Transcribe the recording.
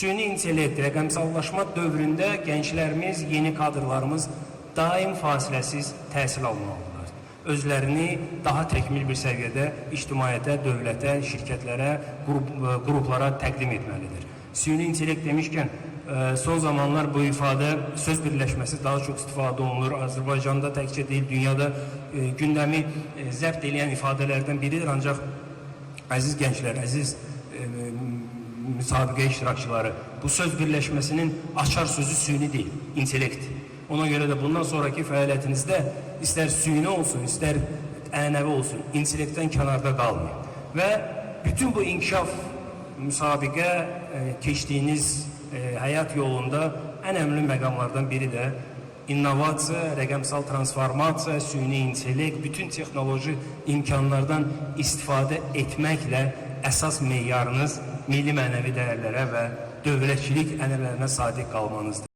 Süni intellekt, rəqəmsallaşma dövründə gənclərimiz, yeni kadrlarımız daim fasiləsiz təhsil almalıdırlar. Özlərini daha təkmil bir səviyyədə ictimaiyyətə, dövlətə, şirkətlərə, qruplara təqdim etməlidir. Süni intellekt demişkən, son zamanlar bu ifadə söz birləşməsi daha çox istifadə olunur. Azərbaycanda təkcə deyil, dünyada gündəmi zəbt edən ifadələrdən biridir. Ancaq əziz gənclər, əziz müsabiqə iştirakçıları, bu söz birləşməsinin açar sözü süni deyil, intellekt. Ona görə də bundan sonraki fəaliyyətinizdə istər süni olsun, istər ənəvi olsun, intellektdən kənarda qalmayın. Və bütün bu inkişaf, müsabiqə, keçdiyiniz həyat yolunda ən əmli məqamlardan biri də innovasiya, rəqəmsal transformasiya, süni intellekt, bütün texnoloji imkanlardan istifadə etməklə əsas meyarınız milli mənəvi dəyərlərə və dövlətçilik ənənələrinə sadiq qalmanızdır.